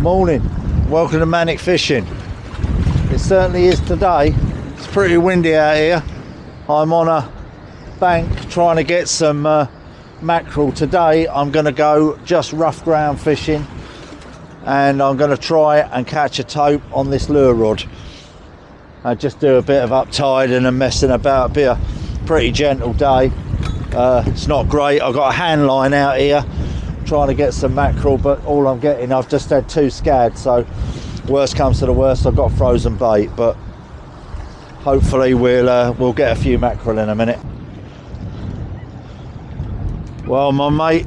Morning, welcome to Manic Fishing. It certainly is today. It's pretty windy out here. I'm on a bank trying to get some mackerel today. I'm going to go just rough ground fishing, and I'm going to try and catch a tope on this lure rod. I just do a bit of uptide and a messing about. It'll be a pretty gentle day. It's not great. I've got a hand line out here trying to get some mackerel, but all I'm getting, I've just had 2 scads, so worst comes to the worst, I've got frozen bait, but hopefully we'll get a few mackerel in a minute. Well, my mate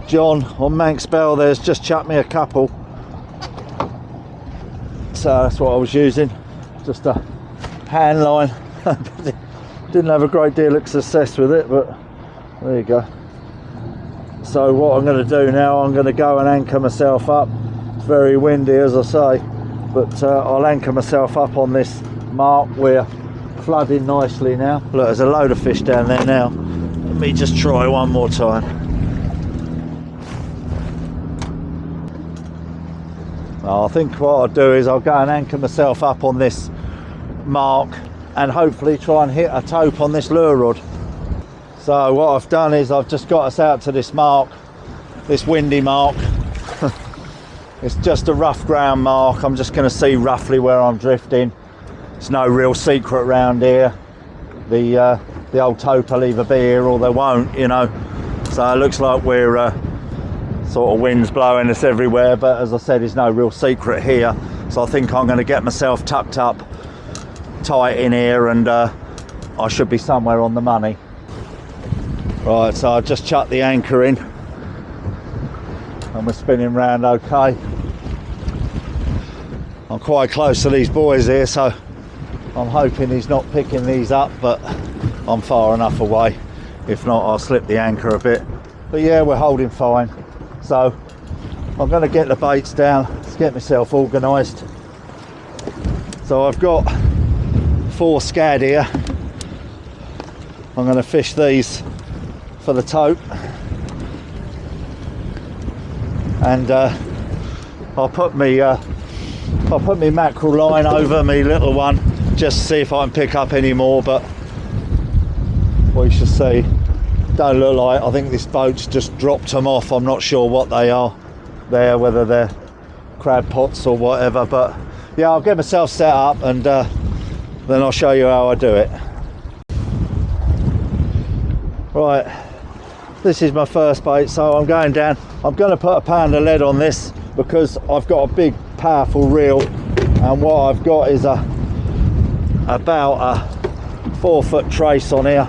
John on Manx Bell there's just chucked me a couple, so that's what I was using, just a hand line. Didn't have a great deal of success with it, but there you go. So what I'm going to do now, I'm going to go and anchor myself up. It's very windy, as I say, but I'll anchor myself up on this mark. We're flooding nicely now. Look, there's a load of fish down there now. Let me just try one more time. I think what I'll do is I'll go and anchor myself up on this mark and hopefully try and hit a tope on this lure rod. So what I've done is I've just got us out to this mark, this windy mark. It's just a rough ground mark. I'm just going to see roughly where I'm drifting. It's no real secret around here. The old tope will either be here or they won't, you know. So it looks like we're sort of winds blowing us everywhere, but as I said, there's no real secret here. So I think I'm going to get myself tucked up tight in here, and I should be somewhere on the money. Right, so I've just chucked the anchor in and we're spinning round okay. I'm quite close to these boys here, so I'm hoping he's not picking these up, but I'm far enough away. If not, I'll slip the anchor a bit. But yeah, we're holding fine. So I'm going to get the baits down, let's get myself organised. So I've got 4 scad here. I'm going to fish these for the tope, and I'll put me mackerel line over me little one just to see if I can pick up any more, but we shall see. Don't look like, I think this boat's just dropped them off. I'm not sure what they are there, whether they're crab pots or whatever, but yeah, I'll get myself set up and then I'll show you how I do it. Right, this is my first bait, so I'm going down. I'm going to put a pound of lead on this because I've got a big powerful reel, and what I've got is about a 4-foot trace on here.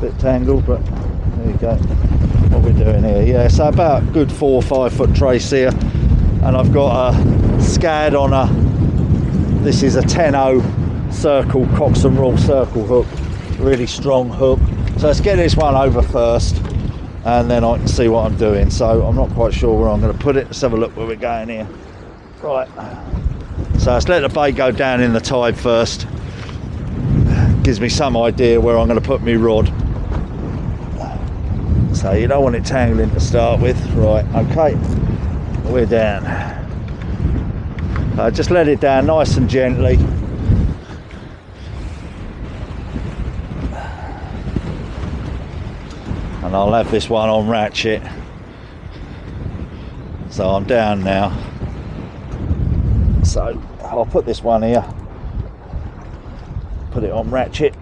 Bit tangled, but there you go. What we're doing here, yeah, so about a good 4 or 5 foot trace here, and I've got a scad on this is a 10-0 circle, Cox and Roll circle hook, really strong hook. So let's get this one over first and then I can see what I'm doing. So I'm not quite sure where I'm going to put it. Let's have a look where we're going here. Right, so let's let the bait go down in the tide first. Gives me some idea where I'm going to put my rod. So you don't want it tangling to start with. Right, okay, we're down. Just let it down nice and gently. And I'll have this one on ratchet. So I'm down now. So I'll put this one here. Put it on ratchet.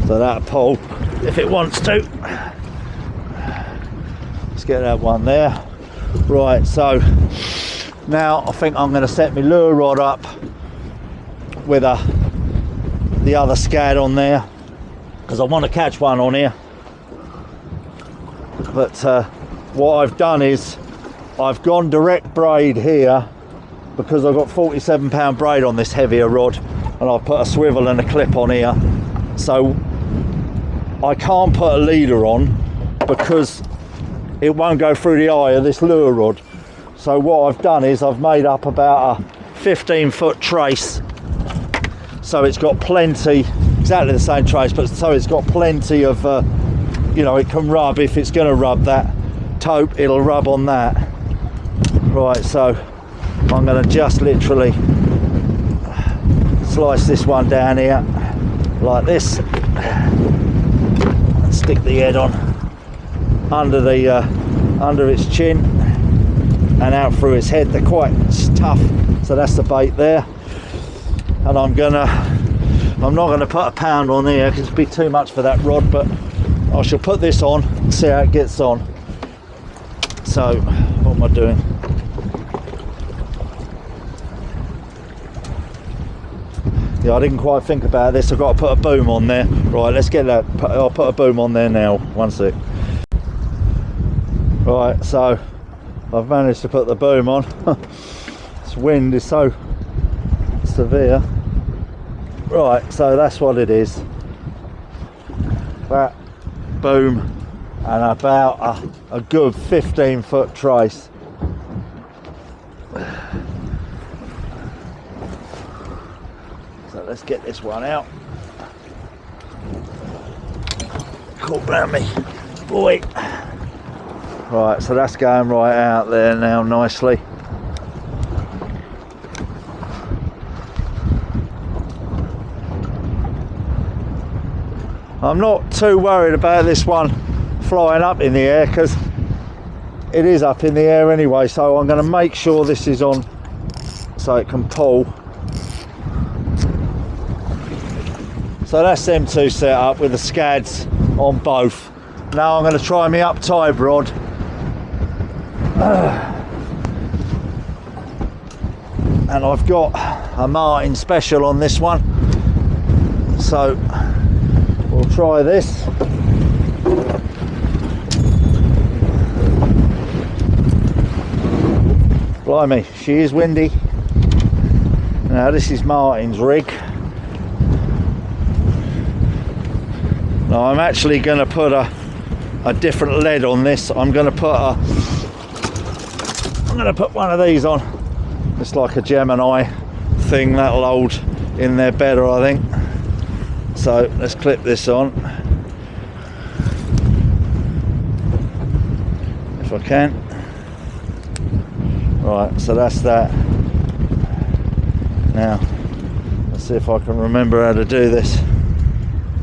So that'll pull if it wants to. Let's get that one there. Right, so now I think I'm going to set my lure rod up with the other scad on there, because I want to catch one on here. But what I've done is I've gone direct braid here because I've got 47-pound braid on this heavier rod, and I've put a swivel and a clip on here, so I can't put a leader on because it won't go through the eye of this lure rod. So what I've done is I've made up about a 15-foot trace, so it's got plenty, exactly the same trace, but so it's got plenty of you know, it can rub. If it's going to rub that taupe, it'll rub on that. Right, so I'm going to just literally slice this one down here like this and stick the head on under the under its chin and out through its head. They're quite tough, so that's the bait there. And I'm not gonna put a pound on here because it'd be too much for that rod, but I shall put this on and see how it gets on. So what am I doing? Yeah, I didn't quite think about this. I've got to put a boom on there. Right, let's get that. I'll put a boom on there now. One sec. Right, so I've managed to put the boom on. This wind is so severe. Right, so that's what it is. That boom and about a good 15-foot trace. So let's get this one out. Caught round me, boy. Right, so that's going right out there now nicely. I'm not too worried about this one flying up in the air because it is up in the air anyway, so I'm going to make sure this is on so it can pull. So that's them two set up with the scads on both. Now I'm going to try my up tide rod. And I've got a Martin special on this one, so we'll try this. Blimey, she is windy. Now this is Martin's rig. Now I'm actually going to put a different lead on this. I'm going to put one of these on. It's like a Gemini thing, that'll hold in there better, I think. So let's clip this on if I can. Right, so that's that. Now let's see if I can remember how to do this.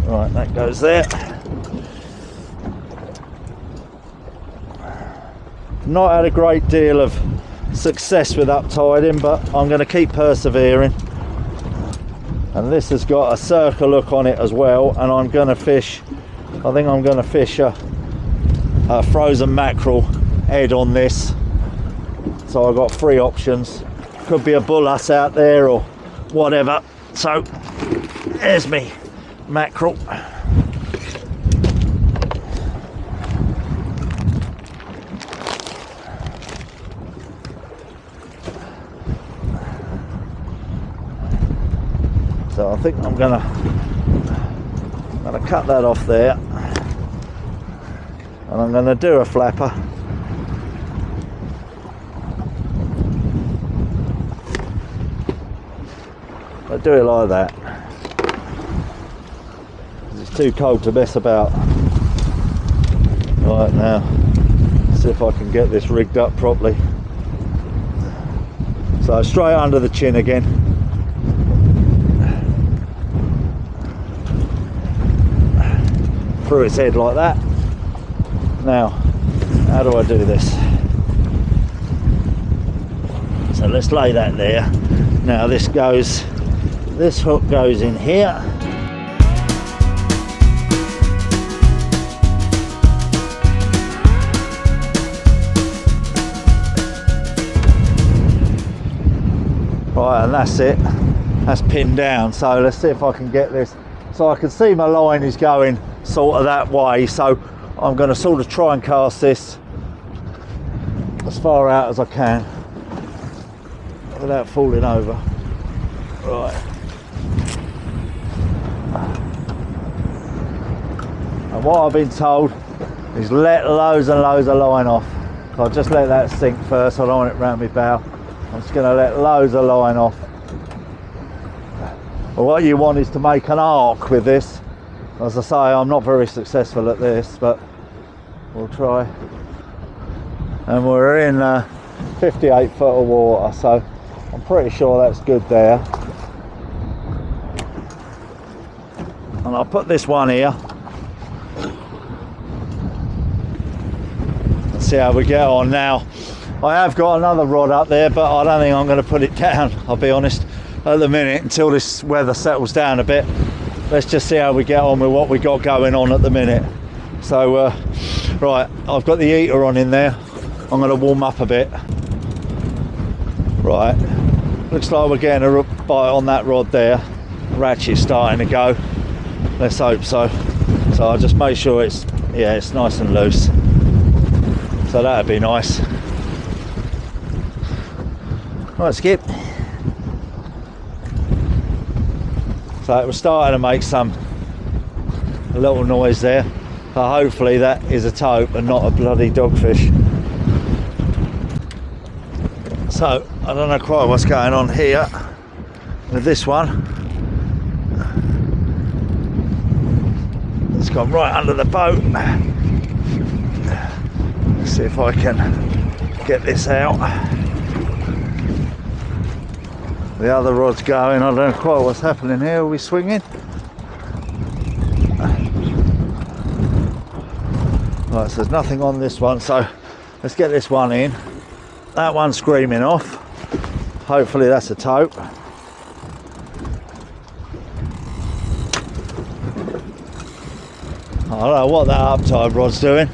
Right, that goes there. Not had a great deal of success with uptiding, but I'm going to keep persevering. And this has got a circle look on it as well, and I'm going to fish, I think I'm going to fish a frozen mackerel head on this. So I've got three options. Could be a bullass out there or whatever. So there's me mackerel. So I think I'm gonna cut that off there, and I'm gonna do a flapper. I do it like that. It's too cold to mess about. Right, now, see if I can get this rigged up properly. So straight under the chin again. Through its head like that. Now, how do I do this? So let's lay that there. Now this hook goes in here. Right, and that's it. That's pinned down. So let's see if I can get this. So I can see my line is going sort of that way, so I'm going to sort of try and cast this as far out as I can without falling over. Right. And what I've been told is let loads and loads of line off. So I'll just let that sink first. I don't want it round my bow. I'm just going to let loads of line off. But what you want is to make an arc with this. As I say, I'm not very successful at this, but we'll try. And we're in 58 foot of water, so I'm pretty sure that's good there. And I'll put this one here. Let's see how we get on now. I have got another rod up there, but I don't think I'm going to put it down, I'll be honest, at the minute, until this weather settles down a bit. Let's just see how we get on with what we got going on at the minute. So, right, I've got the heater on in there. I'm going to warm up a bit. Right, looks like we're getting a bite on that rod there. Ratchet's starting to go. Let's hope so. So I'll just make sure it's nice and loose. So that'd be nice. Right, Skip. So it was starting to make a little noise there. So hopefully that is a tope and not a bloody dogfish. So I don't know quite what's going on here with this one. It's gone right under the boat. Let's see if I can get this out. The other rod's going. I don't know quite what's happening here. Are we swinging? Right, so there's nothing on this one, so let's get this one in. That one's screaming off. Hopefully that's a tope. I don't know what that uptide rod's doing.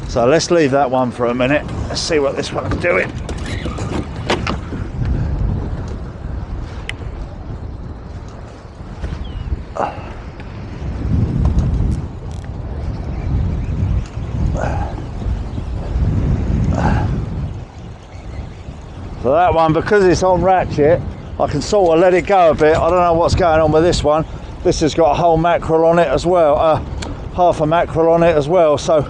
So let's leave that one for a minute. Let's see what this one's doing. So that one, because it's on ratchet, I can sort of let it go a bit. I don't know what's going on with this one. This has got a whole mackerel on it as well, half a mackerel on it as well, so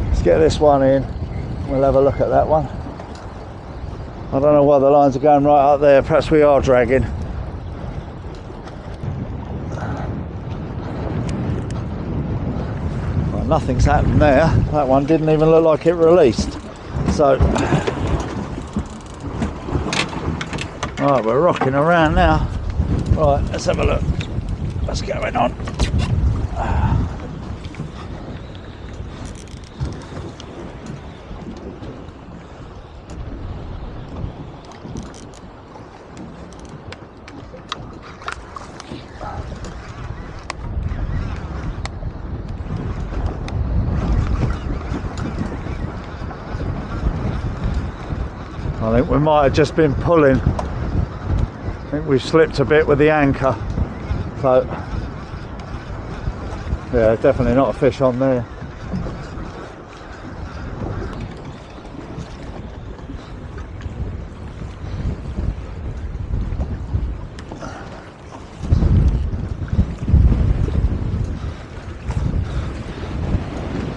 let's get this one in. We'll have a look at that one. I don't know why the lines are going right up there. Perhaps we are dragging. Well, nothing's happened there. That one didn't even look like it released. So right, we're rocking around now. Right, let's have a look. What's going on? I think we might have just been pulling. I think we've slipped a bit with the anchor. So, yeah, definitely not a fish on there.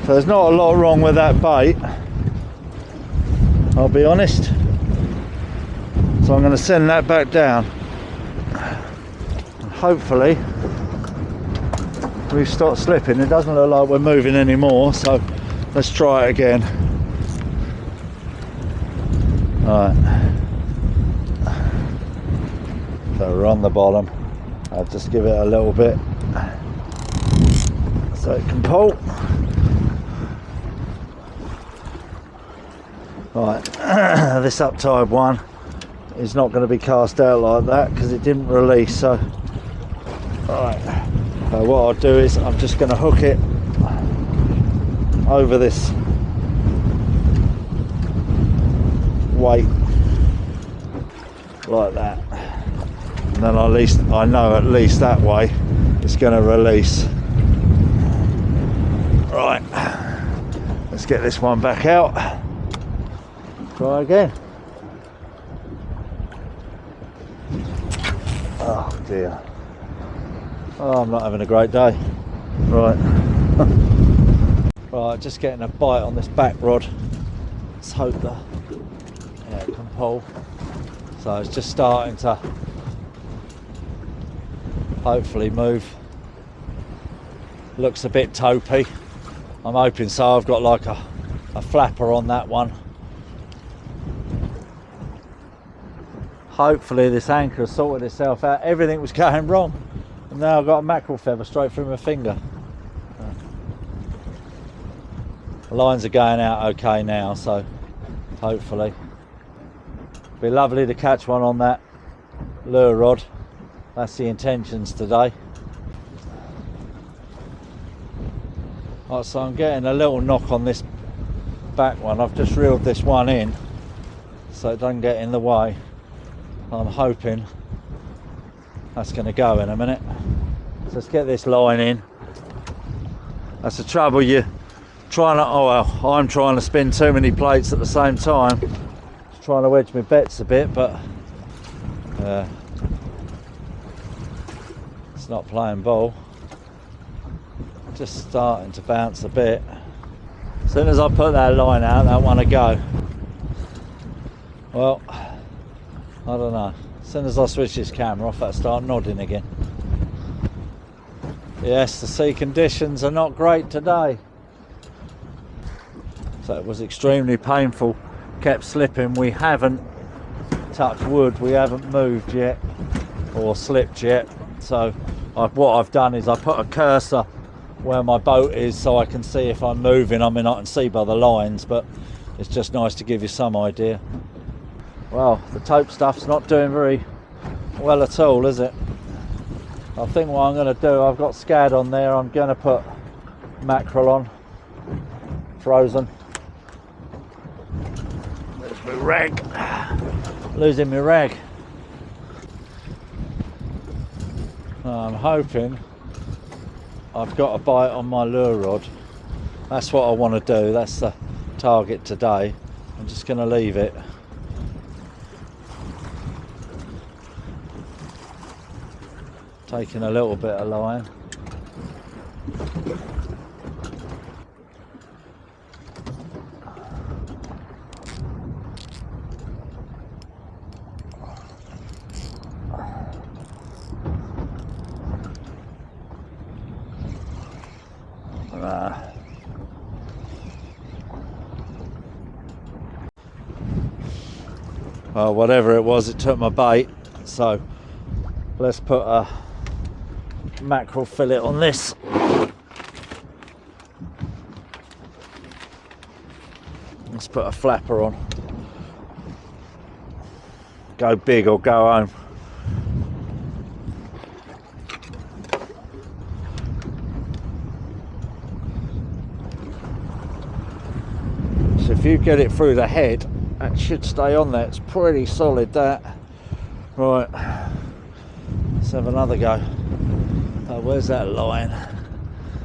So there's not a lot wrong with that bait, I'll be honest. So I'm going to send that back down. And hopefully we've stopped slipping. It doesn't look like we're moving anymore, so let's try it again. Alright. So we're on the bottom. I'll just give it a little bit so it can pull. Right, this uptide one is not going to be cast out like that because it didn't release. So, right, so what I'll do is I'm just going to hook it over this weight like that, and then at least I know at least that way it's going to release. Right, let's get this one back out. Try again. Oh dear. Oh, I'm not having a great day. Right. Right, just getting a bite on this back rod. Let's hope that it can pull. So it's just starting to hopefully move. Looks a bit topey. I'm hoping so. I've got like a flapper on that one. Hopefully this anchor has sorted itself out. Everything was going wrong, and now I've got a mackerel feather straight through my finger. The lines are going out okay now, so hopefully. Be lovely to catch one on that lure rod. That's the intentions today. Right, so I'm getting a little knock on this back one. I've just reeled this one in so it doesn't get in the way. I'm hoping that's going to go in a minute. So let's get this line in. That's the trouble, you're trying to, oh well, I'm trying to spin too many plates at the same time. Just trying to wedge my bets a bit, but it's not playing ball. Just starting to bounce a bit. As soon as I put that line out, that one to go. Well, I don't know. As soon as I switch this camera off, that'll start nodding again. Yes, the sea conditions are not great today. So it was extremely painful. Kept slipping. We haven't touched wood. We haven't moved yet or slipped yet. So what I've done is I put a cursor where my boat is so I can see if I'm moving. I mean, I can see by the lines, but it's just nice to give you some idea. Well, the tope stuff's not doing very well at all, is it? I think what I'm going to do, I've got scad on there, I'm going to put mackerel on, frozen. There's my rag, losing my rag. I'm hoping I've got a bite on my lure rod. That's what I want to do, that's the target today. I'm just going to leave it. Taking a little bit of line. Well, whatever it was, it took my bait, so let's put a mackerel fillet on this. Let's put a flapper on. Go big or go home. So if you get it through the head, that should stay on there. It's pretty solid, that. Right, let's have another go. Oh, where's that line?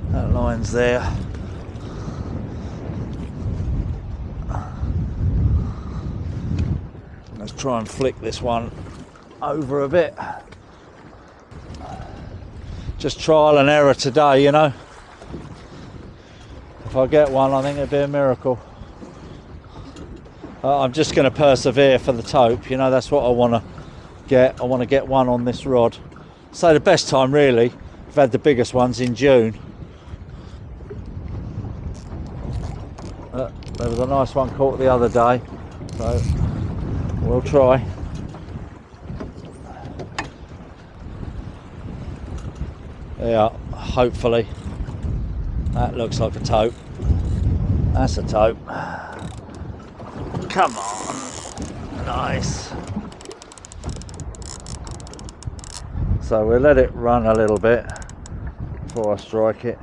That line's there. Let's try and flick this one over a bit. Just trial and error today, you know. If I get one, I think it'd be a miracle. I'm just going to persevere for the tope, you know, that's what I want to get. I want to get one on this rod. So the best time really, I've had the biggest ones in June. There was a nice one caught the other day, so we'll try. Yeah, hopefully. That looks like a tope. That's a tope. Come on, nice. So we'll let it run a little bit before I strike it.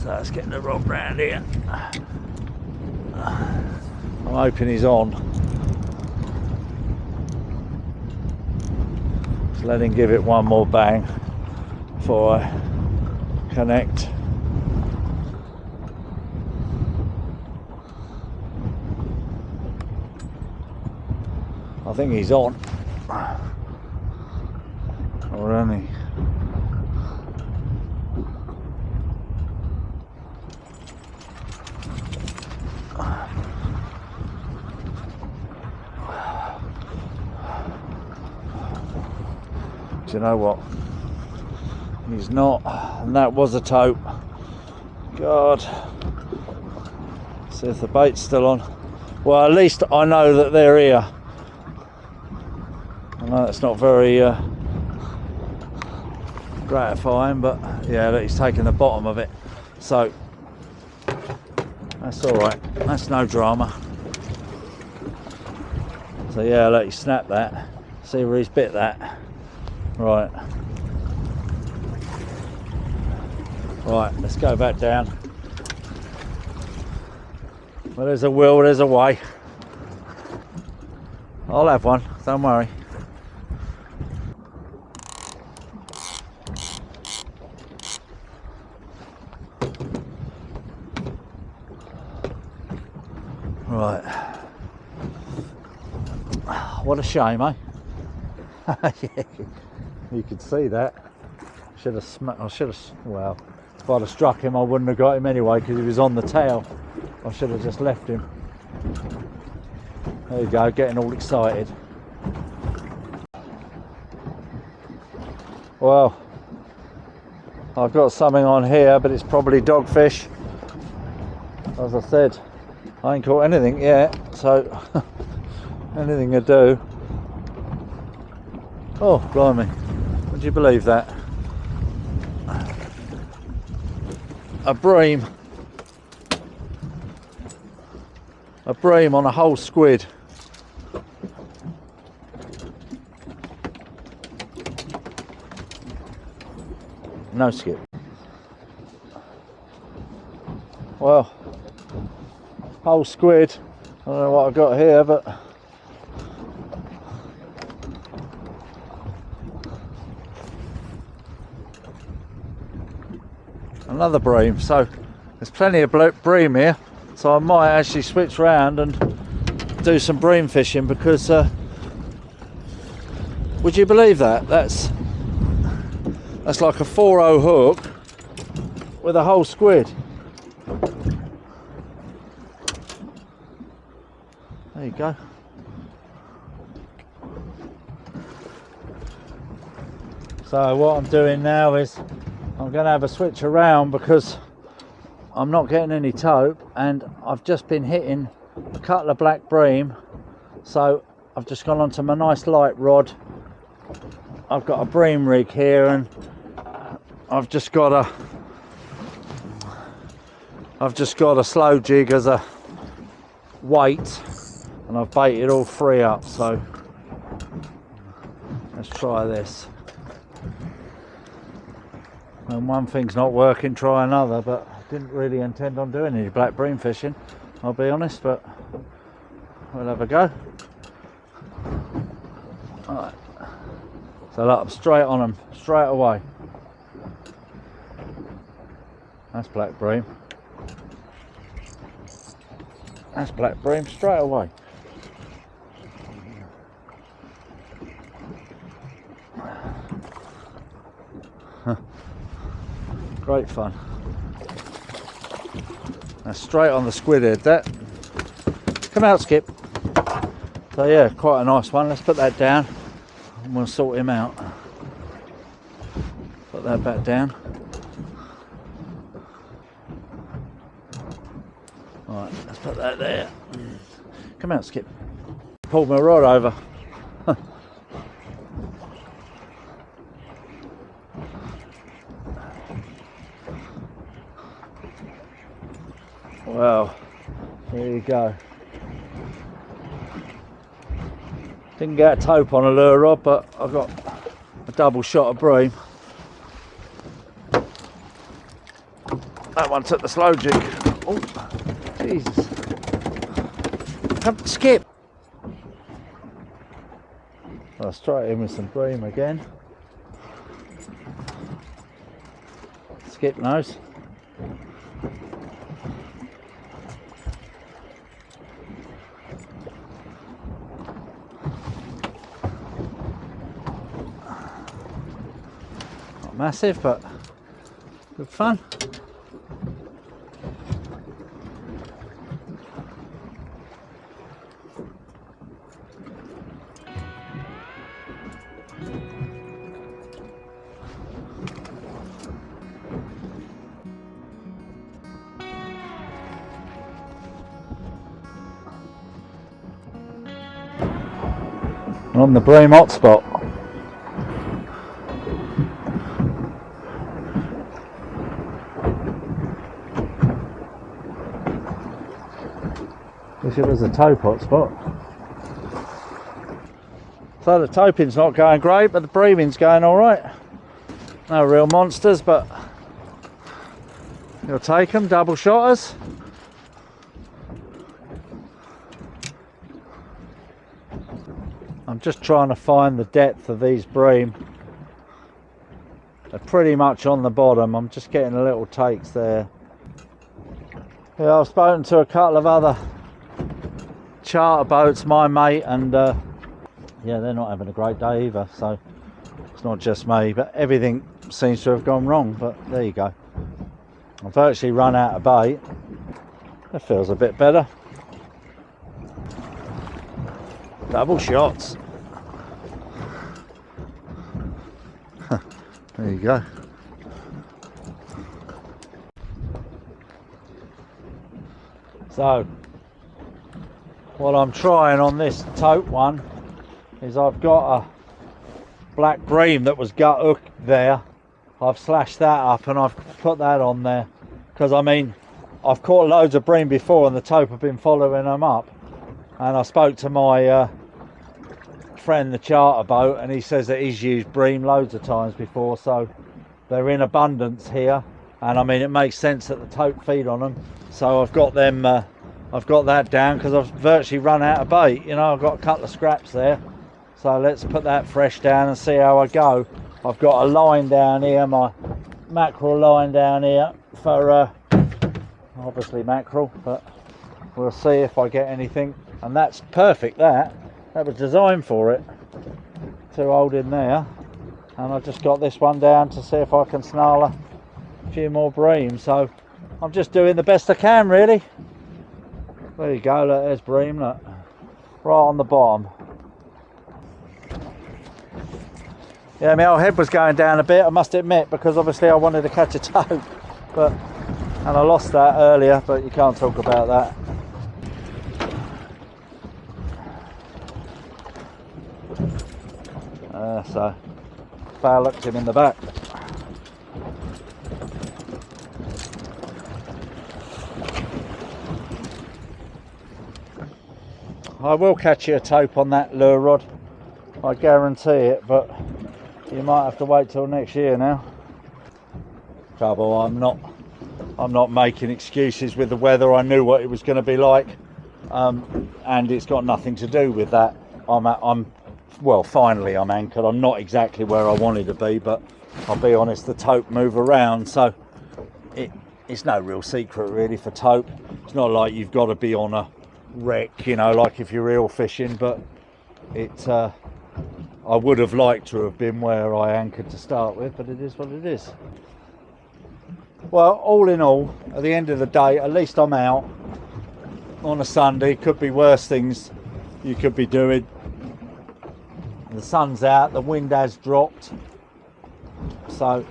So let's get the rod round here. I'm hoping he's on. Just let him give it one more bang before I connect. I think he's on. Or only. Do you know what? He's not, and that was a tope. God. See if the bait's still on. Well, at least I know that they're here. I know it's not very gratifying, but yeah, look, he's taking the bottom of it. So that's all right. That's no drama. So yeah, look, he snapped that. See where he's bit that. Right. Right, let's go back down. Well, there's a will, there's a way. I'll have one, don't worry. Right. What a shame, eh? Yeah, you could see that. Well, if I'd have struck him, I wouldn't have got him anyway because he was on the tail. I should have just left him. There you go, getting all excited. Well, I've got something on here, but it's probably dogfish. As I said, I ain't caught anything yet, so anything to do. Oh, blimey. Would you believe that? A bream. A bream on a whole squid. No skip. Well, whole squid. I don't know what I've got here, but another bream. So there's plenty of bream here. So I might actually switch round and do some bream fishing because would you believe that? That's like a 4-0 hook with a whole squid. There you go. So what I'm doing now is I'm going to have a switch around because I'm not getting any tope and I've just been hitting a couple of black bream, so I've just gone onto my nice light rod. I've got a bream rig here and I've just got a slow jig as a weight and I've baited all three up, so let's try this. And one thing's not working, try another, but I didn't really intend on doing any black bream fishing, I'll be honest, but we'll have a go. Alright, so look, I'm straight on them, straight away. That's black bream. That's black bream straight away. Great fun. That's straight on the squid head, that. Come out, Skip. So yeah, quite a nice one. Let's put that down and we'll sort him out. Put that back down. Alright, let's put that there. Come out, Skip. Pulled my rod over. Well, there you go. Didn't get a tope on a lure rod, but I've got a double shot of bream. That one took the slow jig. Oh, Jesus. Come, Skip. I'll straight in with some bream again. Skip knows. Massive, but good fun. on the bream hotspot. Wish it was a tope hotspot. So the toping's not going great, but the breaming's going alright. No real monsters, but you'll take them, double shotters. I'm just trying to find the depth of these bream. They're pretty much on the bottom. I'm just getting a little takes there. Yeah, I've spoken to a couple of other charter boats, my mate, and yeah, they're not having a great day either, so it's not just me, but everything seems to have gone wrong. But there you go, I've virtually run out of bait. That feels a bit better. Double shots. There you go. So what I'm trying on this tope one is I've got a black bream that was gut hooked there. I've slashed that up and I've put that on there because, I mean, I've caught loads of bream before and the tope have been following them up. And I spoke to my friend, the charter boat, and he says that he's used bream loads of times before, so they're in abundance here. And I mean, it makes sense that the tope feed on them. So I've got them. I've got that down because I've virtually run out of bait. You know, I've got a couple of scraps there, so let's put that fresh down and see how I go. I've got a line down here, my mackerel line down here for obviously mackerel, but we'll see if I get anything. And that's perfect, that was designed for it. 2 old in there, and I've just got this one down to see if I can snarl a few more bream. So I'm just doing the best I can, really. There you go, look, there's bream, look, right on the bottom. Yeah, my old head was going down a bit, I must admit, because obviously I wanted to catch a tope, and I lost that earlier, but you can't talk about that. So Bar looked him in the back. I will catch you a tope on that lure rod, I guarantee it, but you might have to wait till next year now. Trouble, I'm not making excuses with the weather. I knew what it was going to be like, and it's got nothing to do with that. Well, finally I'm anchored. I'm not exactly where I wanted to be, but I'll be honest, the tope move around, so it's no real secret really for tope. It's not like you've got to be on a wreck, you know, like if you're eel fishing, but I would have liked to have been where I anchored to start with, but it is what it is. Well, all in all, at the end of the day, at least I'm out on a Sunday. Could be worse things you could be doing. The sun's out, the wind has dropped, so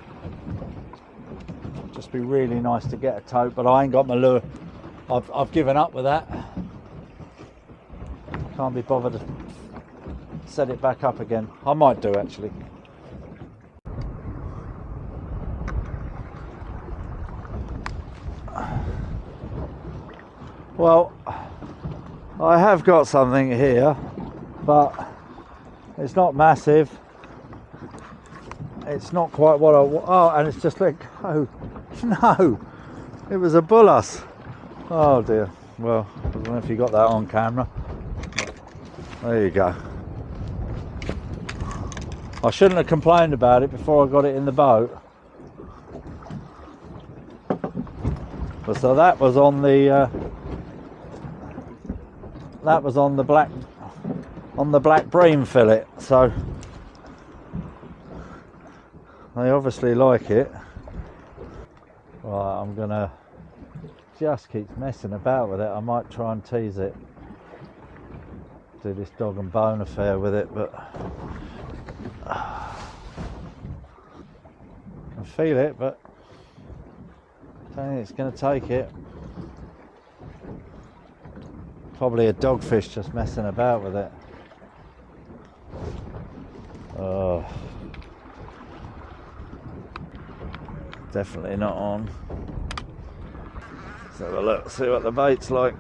just be really nice to get a tope, but I ain't got my lure. I've given up with that. Can't be bothered to set it back up again. I might do, actually. Well, I have got something here, but it's not massive. It's not quite what I want. Oh, and it's just like, oh no, it was a bullace. Oh dear. Well, I don't know if you got that on camera. There you go. I shouldn't have complained about it before I got it in the boat. But so that was on the black bream fillet, so they obviously like it. Right, I'm gonna just keep messing about with it. I might try and tease it, do this dog and bone affair with it, but I feel it, but I don't think it's going to take it. Probably a dogfish just messing about with it. Oh, definitely not on. Let's have a look, see what the bait's like.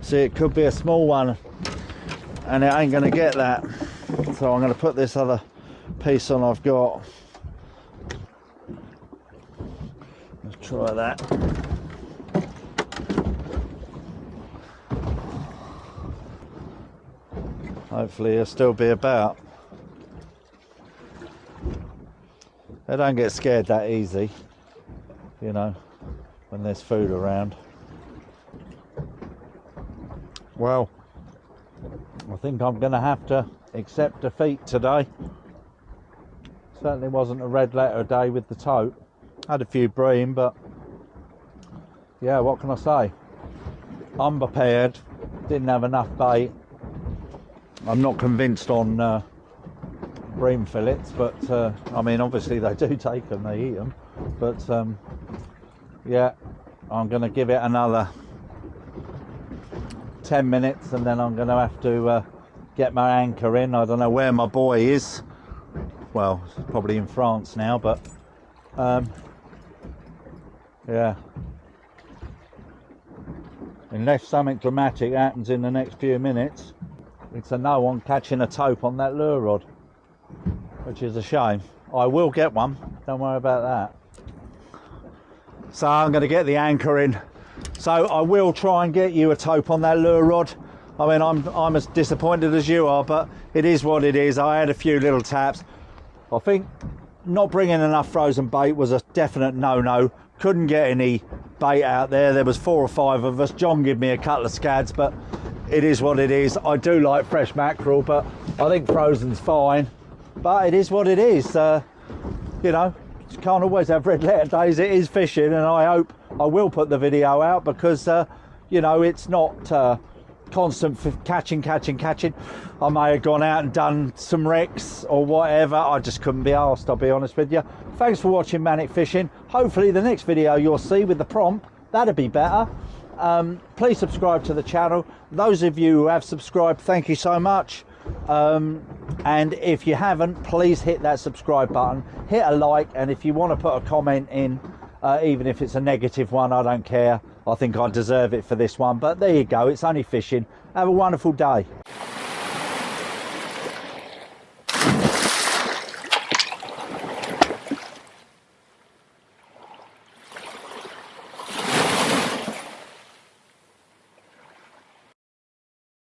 See, it could be a small one and it ain't going to get that, so I'm going to put this other piece on I've got. Let's try that. Hopefully he'll still be about. They don't get scared that easy, you know, when there's food around. Well, I think I'm going to have to accept defeat today. Certainly wasn't a red letter day with the tope. Had a few bream, but yeah, what can I say? Unprepared, didn't have enough bait. I'm not convinced on bream fillets, but I mean, obviously they do take them, they eat them. But yeah, I'm going to give it another 10 minutes and then I'm going to have to get my anchor in. I don't know where my boy is. Well, he's probably in France now, but yeah, unless something dramatic happens in the next few minutes, it's a no on catching a tope on that lure rod, which is a shame. I will get one, don't worry about that. So I'm going to get the anchor in. So I will try and get you a tope on that lure rod. I mean, I'm as disappointed as you are, but it is what it is. I had a few little taps. I think not bringing enough frozen bait was a definite no-no. Couldn't get any bait out there. There was 4 or 5 of us. John gave me a couple of scads, but it is what it is. I do like fresh mackerel, but I think frozen's fine. But it is what it is. You know, you can't always have red letter days. It is fishing, and I hope I will put the video out because, you know, it's not constant catching. I may have gone out and done some wrecks or whatever. I just couldn't be arsed, I'll be honest with you. Thanks for watching Manic Fishing. Hopefully the next video you'll see with the prompt, that'd be better. Please subscribe to the channel. Those of you who have subscribed, thank you so much. And if you haven't, please hit that subscribe button, hit a like, and if you want to put a comment in, even if it's a negative one, I don't care. I think I deserve it for this one, but there you go, it's only fishing. Have a wonderful day.